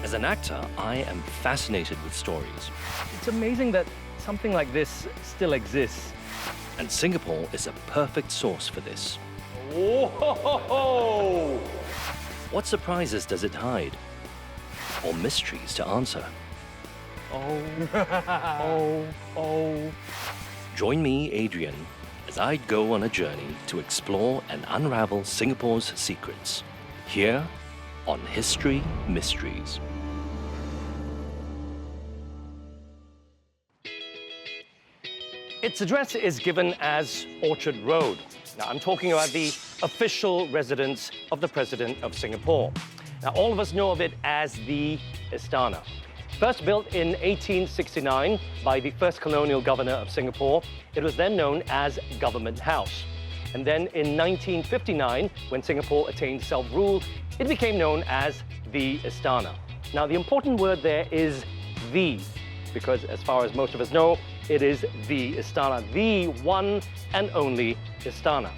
As an actor, I am fascinated with stories. It's amazing that something like this still exists. And Singapore is a perfect source for this. Whoa! What surprises does it hide? Or mysteries to answer? Oh. Join me, Adrian, as I go on a journey to explore and unravel Singapore's secrets, here on History Mysteries. Its address is given as Orchard Road. Now, I'm talking about the official residence of the President of Singapore. Now, all of us know of it as the Istana. First built in 1869 by the first colonial governor of Singapore, it was then known as Government House. And then in 1959, when Singapore attained self-rule, it became known as the Istana. Now, the important word there is the, because as far as most of us know, it is the Istana, the one and only Istana.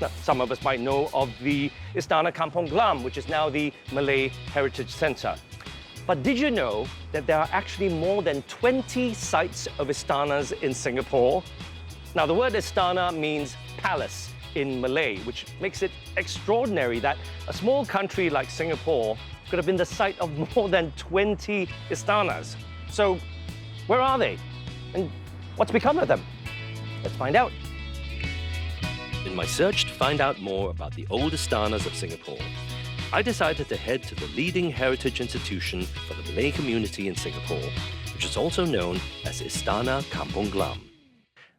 Now, some of us might know of the Istana Kampong Glam, which is now the Malay Heritage Centre. But did you know that there are actually more than 20 sites of Istanas in Singapore? Now, the word Istana means palace in Malay, which makes it extraordinary that a small country like Singapore could have been the site of more than 20 Istanas. So, where are they? And what's become of them? Let's find out. In my search to find out more about the old Istanas of Singapore, I decided to head to the leading heritage institution for the Malay community in Singapore, which is also known as Istana Kampong Glam.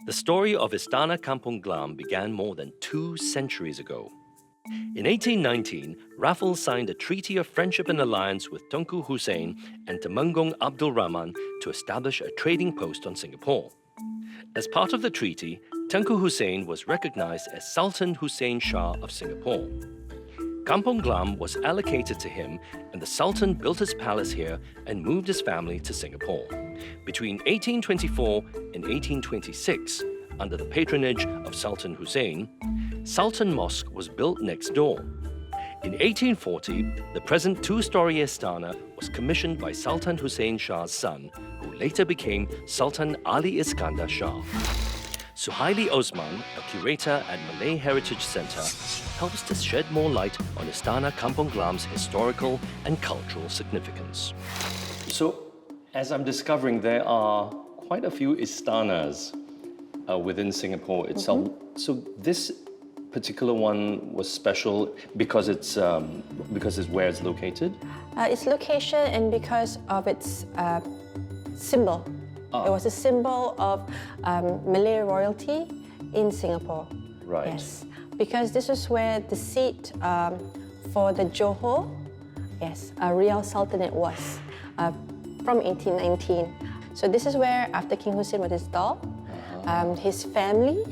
The story of Istana Kampong Glam began more than 2 centuries ago. In 1819, Raffles signed a treaty of friendship and alliance with Tunku Hussein and Temenggung Abdul Rahman to establish a trading post on Singapore. As part of the treaty, Tunku Hussein was recognized as Sultan Hussein Shah of Singapore. Kampong Glam was allocated to him, and the Sultan built his palace here and moved his family to Singapore. Between 1824 and 1826, under the patronage of Sultan Hussein, Sultan Mosque was built next door. In 1840, the present 2-story Istana was commissioned by Sultan Hussein Shah's son, who later became Sultan Ali Iskandar Shah. Suhaili Osman, a curator at Malay Heritage Centre, helps to shed more light on Istana Kampong Glam's historical and cultural significance. So, as I'm discovering, there are quite a few Istanas within Singapore itself. So this particular one was special because it's where it's located? Its location and because of its symbol. It was a symbol of Malay royalty in Singapore. Right. Yes, because this is where the seat for the Johor, Riyal Sultanate was from 1819. So this is where, after King Hussein was installed, his family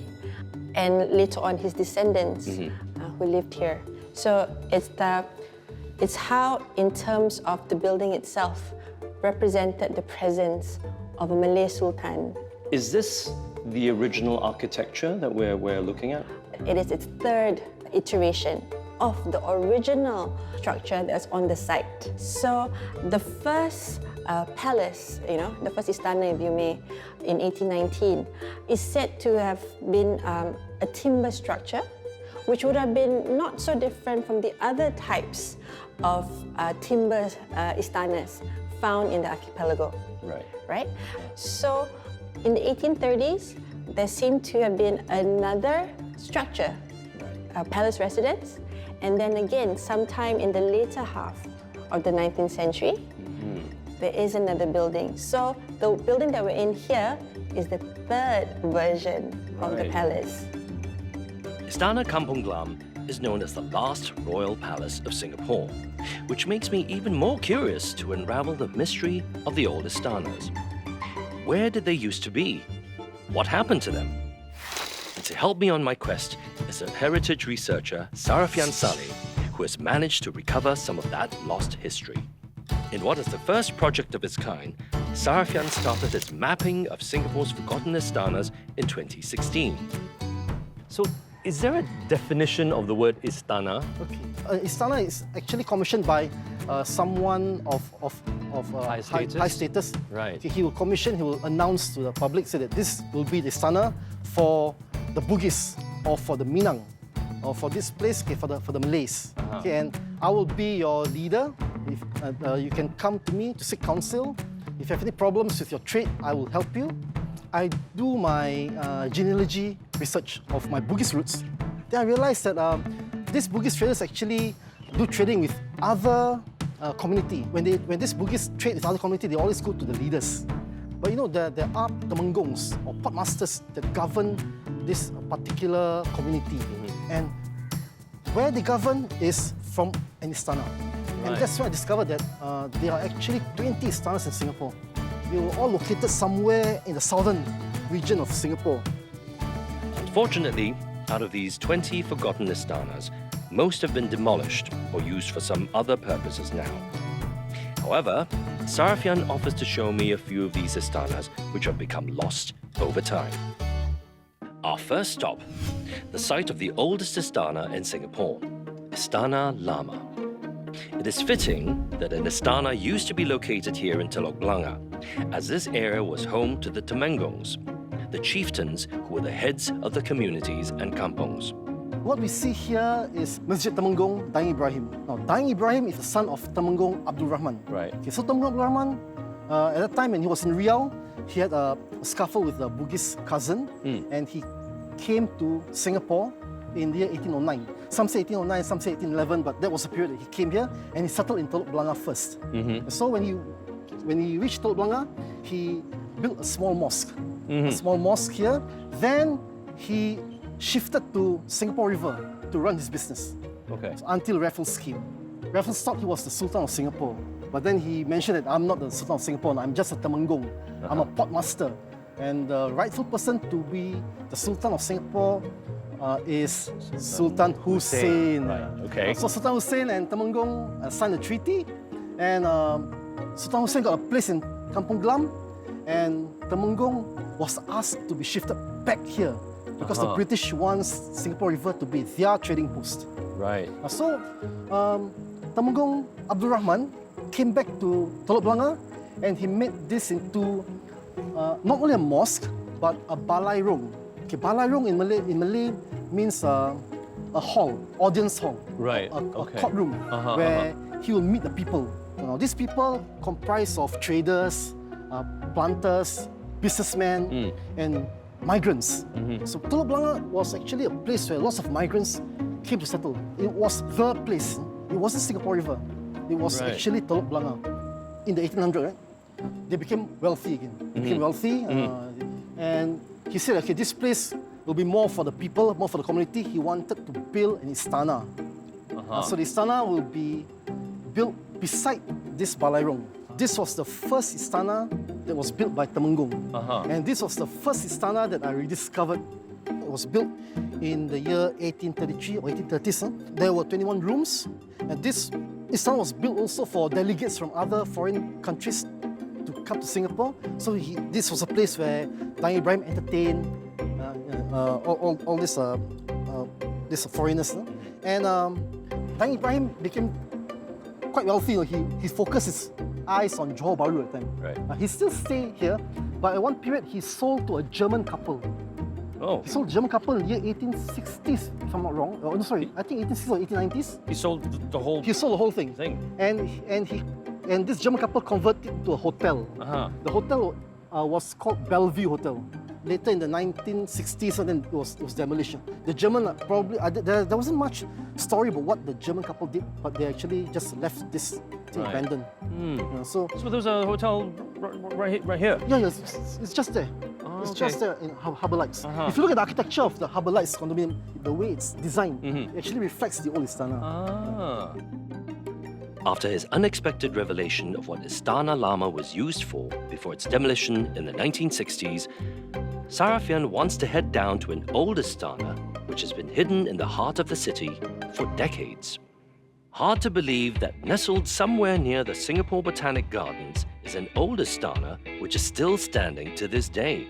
and later on his descendants who lived here. So it's how, in terms of the building itself, represented the presence of a Malay Sultan. Is this the original architecture that we're looking at? It is its 3rd iteration of the original structure that's on the site. So the first palace, the first Istana, if you may, in 1819, is said to have been a timber structure, which would have been not so different from the other types of timber Istanas found in the archipelago. Right? So in the 1830s, there seemed to have been another structure, a palace residence, and then again, sometime in the later half of the 19th century, there is another building. So the building that we're in here is the 3rd version of the palace. Istana Kampong Glam is known as the last royal palace of Singapore, which makes me even more curious to unravel the mystery of the old Istanas. Where did they used to be? What happened to them? And to help me on my quest is a heritage researcher, Sarafian Saleh, who has managed to recover some of that lost history. In what is the first project of its kind, Sarafian started its mapping of Singapore's forgotten Istanas in 2016. So Is there a definition of the word istana? Okay. Istana is actually commissioned by someone of High status? high status. Right. Okay, he will announce to the public, say that this will be the Istana for the Bugis or for the Minang or for this place, okay, for the Malays. Okay, and I will be your leader. If, you can come to me to seek counsel. If you have any problems with your trade, I will help you. I do my genealogy research of my Bugis roots. Then I realized that these Bugis traders actually do trading with other community. When this Bugis trade with other community, they always go to the leaders. But you know, there are temenggong's or potmasters that govern this particular community. And where they govern is from an istana. And that's when I discovered that there are actually 20 istanas in Singapore. They were all located somewhere in the southern region of Singapore. Unfortunately, out of these 20 forgotten istanas, most have been demolished or used for some other purposes now. However, Sarafian offers to show me a few of these istanas which have become lost over time. Our first stop, the site of the oldest istana in Singapore, Istana Lama. It is fitting that an istana used to be located here in Telok Blangah, as this area was home to the Temenggongs, the chieftains who were the heads of the communities and kampongs. What we see here is Masjid Temenggong Daing Ibrahim. Now, Daing Ibrahim is the son of Temenggong Abdul Rahman. Right. Okay, so Temenggong Abdul Rahman, at that time when he was in Riau, he had a scuffle with a Bugis cousin, and he came to Singapore in the year 1809. Some say 1809, some say 1811, but that was the period that he came here, and he settled in Telok Blangah first. So when he reached Telok Blangah, he built a small mosque. A small mosque here. Then he shifted to Singapore River to run his business. Okay. So until Raffles came. Raffles thought he was the Sultan of Singapore, but then he mentioned that I'm not the Sultan of Singapore, I'm just a Temenggong. I'm a potmaster. And the rightful person to be the Sultan of Singapore is Sultan Hussein. Right. Okay. So Sultan Hussein and Temenggong signed a treaty, and Sultan Hussein got a place in Kampong Glam, and Temenggong was asked to be shifted back here because the British wants Singapore River to be their trading post. Right. So Temenggong Abdul Rahman came back to Telok Blangah, and he made this into not only a mosque but a balai rong. Okay, balai rong in Malay means a hall, audience hall. Right. A courtroom where he will meet the people. These people comprise of traders, planters, businessmen, and migrants. So Telok Blangah was actually a place where lots of migrants came to settle. It was the place. It wasn't Singapore River. It was actually Telok Blangah. In the 1800s, right? They became wealthy again. They became wealthy, and he said, okay, this place will be more for the people, more for the community. He wanted to build an istana. So the istana will be built beside this balai rong. This was the first istana that was built by Temenggong. And this was the first istana that I rediscovered. It was built in the year 1833 or 1830s. There were 21 rooms. And this istana was built also for delegates from other foreign countries to come to Singapore. So this was a place where Daing Ibrahim entertained all these foreigners. And Daing Ibrahim became quite wealthy. He focused his eyes on Johor Bahru at the time. Right. He still stayed here, but at one period he sold to a German couple. Oh. He sold a German couple in the year 1860s, if I'm not wrong. Oh, no, sorry, I think 1860s or 1890s. He sold the whole He sold the whole thing. And this German couple converted it to a hotel. The hotel was called Bellevue Hotel. Later in the 1960s, and then it was demolished. The German probably there wasn't much story about what the German couple did, but they actually just left this thing abandoned. So there's a hotel right here. Yeah, it's just there. It's just there in Harbour Lights. If you look at the architecture of the Harbour Lights condominium, the way it's designed, it actually reflects the old Istana. After his unexpected revelation of what Istana Lama was used for before its demolition in the 1960s, Sarafian wants to head down to an old Istana which has been hidden in the heart of the city for decades. Hard to believe that nestled somewhere near the Singapore Botanic Gardens is an old Istana which is still standing to this day.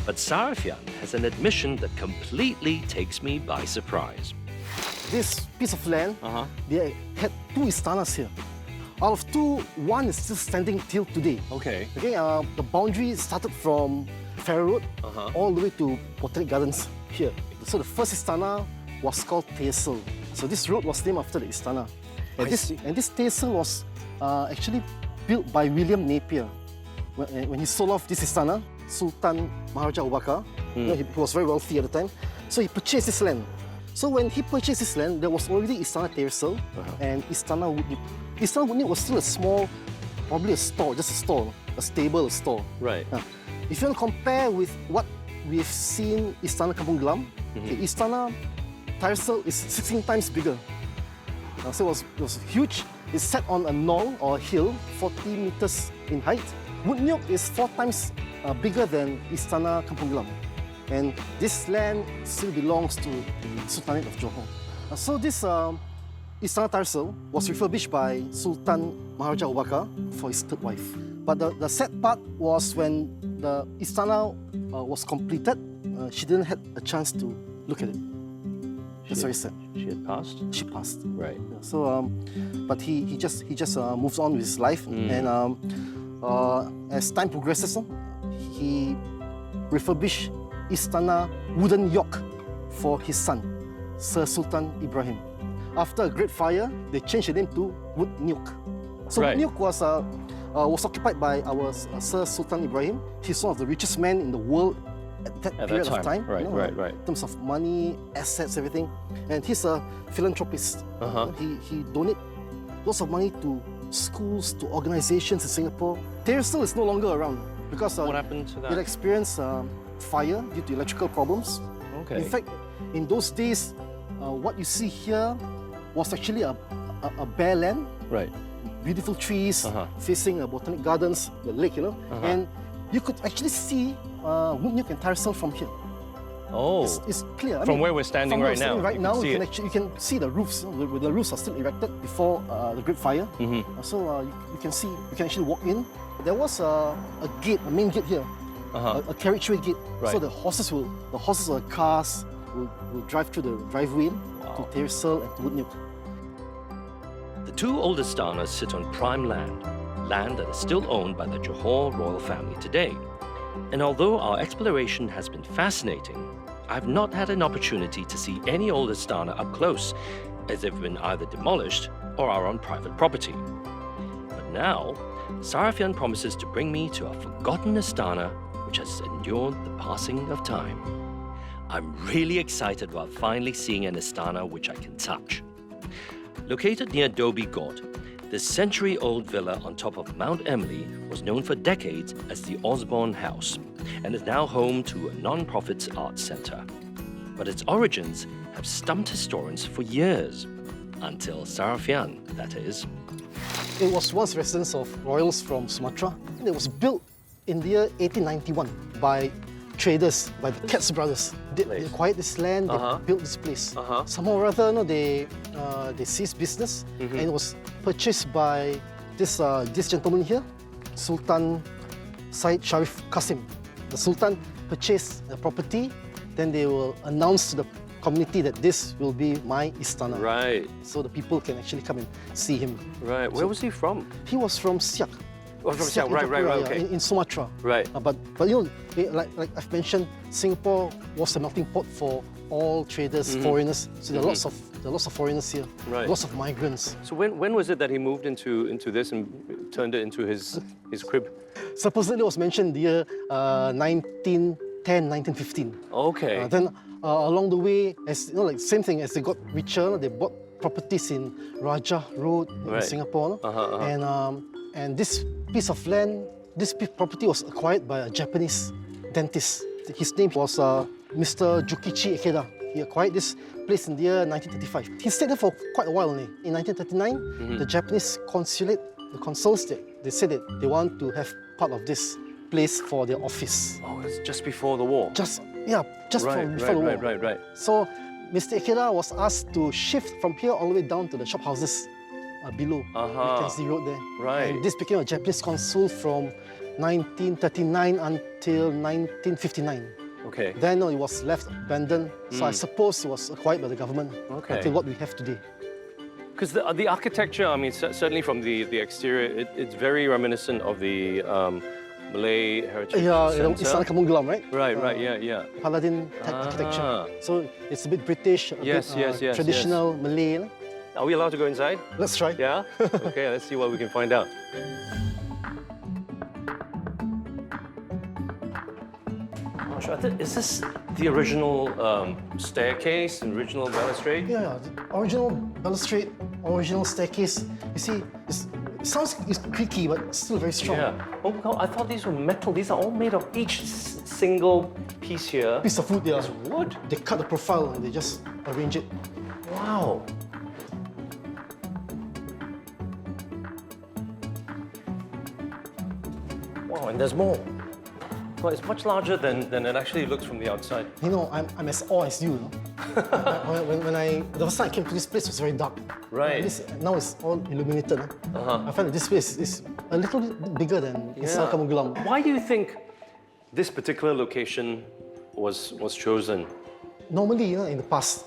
But Sarafian has an admission that completely takes me by surprise. This piece of land, they had 2 istanas here. Out of 2, 1 is still standing till today. Okay. Okay, the boundary started from Ferry Road all the way to Botanic Gardens here. So the first istana was called Tyersall. So this road was named after the istana. And this Tyersall was actually built by William Napier. When he sold off this istana, Sultan Maharaja Abu Bakar, you know, he was very wealthy at the time, so he purchased this land. So when he purchased this land, there was already Istana Tyersall and Istana Woodnyuk. Istana Woodnyuk was still a small, probably a store, just a store, a stable, a store. Right. If you want to compare with what we've seen Istana Kampong Glam, okay, Istana Tyersall is 16 times bigger. So it was huge. It's set on a knoll or a hill, 40 meters in height. Woodnyuk is 4 times bigger than Istana Kampong Glam. And this land still belongs to the Sultanate of Johor. So this Istana Tyersall was refurbished by Sultan Maharaja Abu Bakar for his 3rd wife. But the sad part was when the Istana was completed, she didn't have a chance to look at it. That's very sad. She had passed? She passed. Right. So, but he just moves on with his life, and as time progresses, he refurbished Istana Wooden York for his son, Sir Sultan Ibrahim. After a great fire, they changed the name to Woodnyuk. So Woodnyuk was occupied by our Sir Sultan Ibrahim. He's one of the richest men in the world at that period of time. Right, right. In terms of money, assets, everything. And he's a philanthropist. He donates lots of money to schools, to organizations in Singapore. Tyersall is no longer around because what happened to that? It experienced fire due to electrical problems. Okay. In fact, in those days, what you see here was actually a bare land. Right. Beautiful trees facing Botanic Gardens, the lake, you know. And you could actually see Woodnyuk and Tyersall from here. Oh. It's clear. From where we're standing right now. You can see the roofs. The roofs are still erected before the Great Fire. So you can actually walk in. There was a gate, a main gate here, a carriageway gate. Right. So the horses or the cars will drive through the driveway to Tyersall and to Woodnyuk. The 2 old istanas sit on prime land that is still owned by the Johor royal family today. And although our exploration has been fascinating, I've not had an opportunity to see any old istana up close, as they've been either demolished or are on private property. But now, Sarafian promises to bring me to a forgotten istana which has endured the passing of time. I'm really excited about finally seeing an istana which I can touch. Located near Dhoby Ghaut, this century-old villa on top of Mount Emily was known for decades as the Osborne House and is now home to a non-profit arts centre. But its origins have stumped historians for years. Until Sarafian, that is. It was once residence of royals from Sumatra. It was built in the year 1891 by traders, by the Katz brothers. They acquired this land, they built this place. Somehow or other, they ceased business, and it was purchased by this gentleman here, Sultan Syed Sharif Qasim. The Sultan purchased the property, then they will announce to the community that this will be my istana. Right. So the people can actually come and see him. Right. Where was he from? He was from Siak. Oh, from Siak. Right, okay. In Sumatra. Right. But you know, like I've mentioned, Singapore was a melting pot for all traders, foreigners. So there are lots of foreigners here. Right. Lots of migrants. So when was it that he moved into this and turned it into his crib? Supposedly it was mentioned the year 1910, 1915. Okay. Then along the way, as you know, like same thing, as they got richer, they bought properties in Raja Road in Singapore. And this piece of land, this property was acquired by a Japanese dentist. His name was Mr. Jukichi Ikeda. He acquired this place in the year 1935. He stayed there for quite a while only. In 1939, the Japanese consulate, the consuls, they said that they want to have part of this place for their office. Oh, it's just before the war? Just before the war. Right. So Mr. Ikeda was asked to shift from here all the way down to the shop houses. below. Mackenzie Road there. Right. And this became a Japanese consul from 1939 until 1959. Okay. Then it was left abandoned, so I suppose it was acquired by the government until what we have today. Because the architecture, I mean, certainly from the exterior, it's very reminiscent of the Malay heritage center. Istana Kampong Glam, right? Right, yeah. Paladin type architecture. So it's a bit British, a bit traditional Malay. Are we allowed to go inside? Let's try. Yeah? Okay, let's see what we can find out. Is this the original staircase, the original balustrade? Yeah, the original balustrade, original staircase. You see, it sounds creaky, but it's still very strong. Yeah. Oh, God, I thought these were metal. These are all made of each single piece here. Piece of wood, yeah. It's wood. They cut the profile and they just arrange it. Wow. Wow, and there's more. Well, it's much larger than it actually looks from the outside. You know, I'm as awe as you. The first time I came to this place, it was very dark. Right. Now it's all illuminated. I find that this place is a little bit bigger than Istana Kampong Glam. Why do you think this particular location was chosen? Normally, in the past,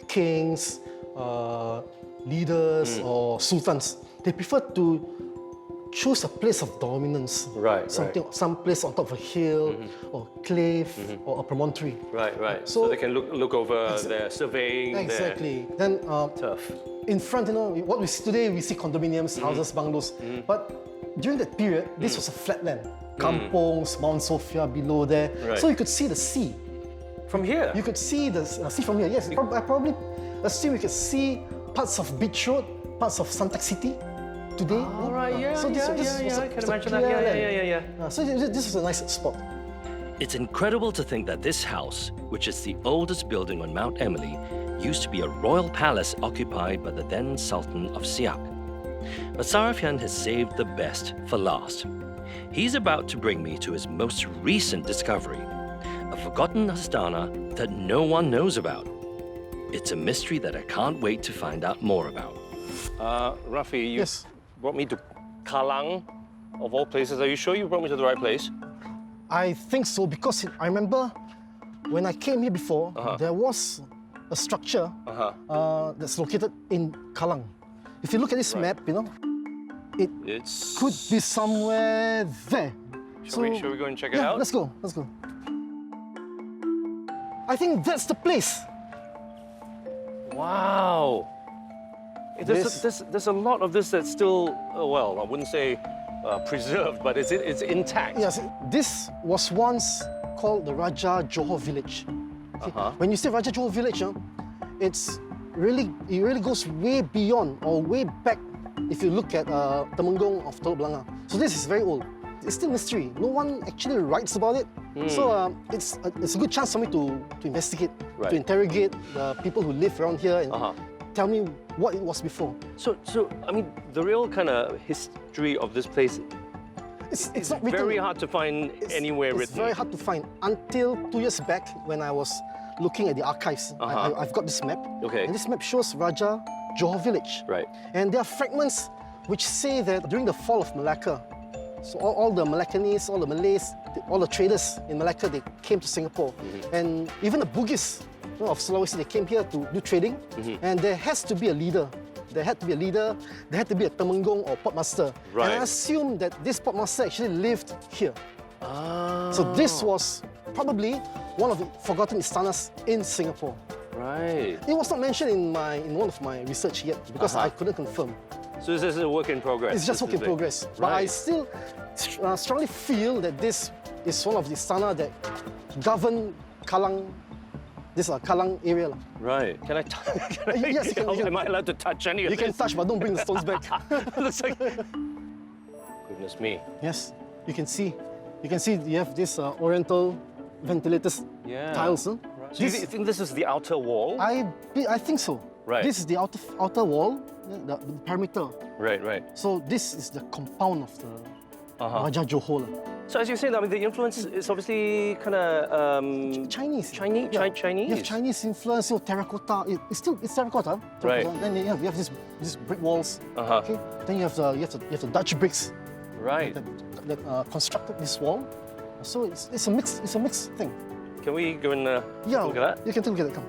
kings, leaders, or sultans, they prefer to choose a place of dominance. Right. Some place on top of a hill, or cliff, or a promontory. Right. So they can look over their surveying. Exactly. Then tough. In front, what we see today, we see condominiums, houses, bungalows. But during that period, this was a flat land. Kampongs, Mount Sophia below there. Right. So you could see the sea. From here? You could see the sea from here, yes. I probably assume you could see parts of Beach Road, parts of Suntec City today. All right, yeah, So this was I can imagine that. Yeah. So this was a nice spot. It's incredible to think that this house, which is the oldest building on Mount Emily, used to be a royal palace occupied by the then Sultan of Siak. But Sarafian has saved the best for last. He's about to bring me to his most recent discovery, a forgotten Astana that no one knows about. It's a mystery that I can't wait to find out more about. Rafi, you Yes. brought me to Kallang, of all places. Are you sure you brought me to the right place? I think so, because I remember when I came here before, there was a structure that's located in Kallang. If you look at this map, it could be somewhere there. Shall we go and check it out? Let's go. I think that's the place. Wow. There's a lot of this that's still, well, I wouldn't say preserved, but it's intact. Yes, this was once called the Raja Johor Village. See, when you say Raja Johor Village, it really goes way beyond or way back if you look at Temenggung of Teluk Blangah. So this is very old. It's still mystery. No one actually writes about it. So it's a good chance for me to investigate, to interrogate the people who live around here and tell me what it was before. So I mean, the real kind of history of this place, it's not written. very hard to find anywhere written. It's very hard to find until 2 years back when I was looking at the archives. I've got this map. Okay. And this map shows Raja Johor Village. Right. And there are fragments which say that during the fall of Malacca, so all the Malaccanese, all the Malays, all the traders in Malacca, they came to Singapore. And even the Bugis of Sulawesi, they came here to do trading. And there has to be a leader. There had to be a leader, there had to be a Temenggung or portmaster. Right. And I assume that this portmaster actually lived here. So this was probably one of the forgotten istanas in Singapore. Right. It was not mentioned in one of my research yet because I couldn't confirm. So this is a work in progress. It's just work in progress. But I still strongly feel that this is one of the istana that govern Kallang, this Kallang area. Right. Can I Yes, you can. Am I allowed to touch any of You this? can touch, but don't bring the stones back. Looks like... Goodness me. Yes, you can see. You can see you have this oriental ventilators tiles. Huh? Right. So you think this is the outer wall? I think so. Right. This is the outer wall, the perimeter. Right. So this is the compound of the Raja Johor. So as you're saying, I mean, the influence is obviously kind of Chinese. Chinese. Yeah. Chinese. You have Chinese influence, terracotta. It's terracotta. Right. Then you have these brick walls. Uh-huh. Okay. Then you have the Dutch bricks Right. that constructed this wall. So it's a mixed thing. Can we go and Yeah. look at that? You can take a look at it. Come.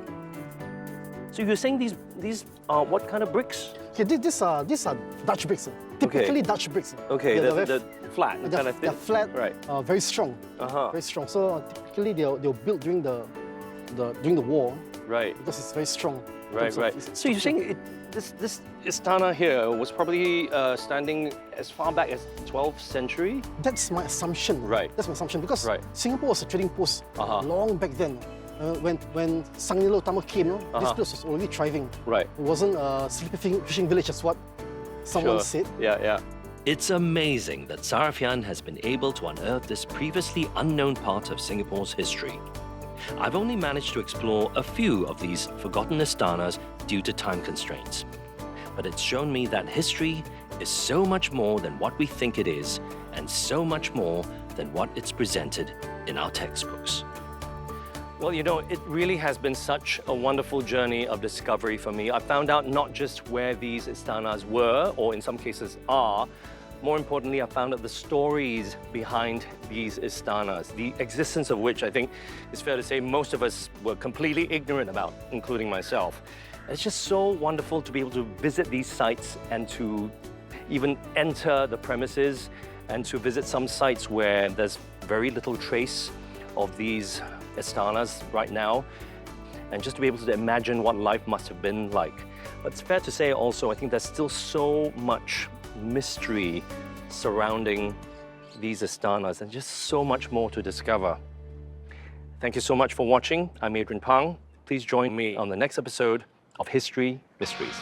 So you're saying these are what kind of bricks? Okay, these are Dutch bricks. Typically Dutch bricks. Okay, They're they're flat, kind of thin. they're flat, Right. very strong. Uh-huh. Very strong. So typically they're built during the war Right. because it's very strong. in Right, terms of right. its So you're structure. saying this Istana here was probably standing as far back as 12th century? That's my assumption. Right. That's my assumption because Right. Singapore was a trading post Uh-huh. long back then. When Sang Nila Utama came, this Uh-huh. place was already thriving. Right. It wasn't a sleepy fishing village, as what someone Sure. said. Yeah, yeah. It's amazing that Sarafian has been able to unearth this previously unknown part of Singapore's history. I've only managed to explore a few of these forgotten istanas due to time constraints. But it's shown me that history is so much more than what we think it is, and so much more than what it's presented in our textbooks. Well, you know, it really has been such a wonderful journey of discovery for me. I found out not just where these istanas were, or in some cases are, more importantly, I found out the stories behind these istanas, the existence of which I think it's fair to say most of us were completely ignorant about, including myself. It's just so wonderful to be able to visit these sites and to even enter the premises and to visit some sites where there's very little trace of these istanas right now, and just to be able to imagine what life must have been like. But it's fair to say also, I think there's still so much mystery surrounding these istanas and just so much more to discover. Thank you so much for watching. I'm Adrian Pang. Please join me on the next episode of History Mysteries.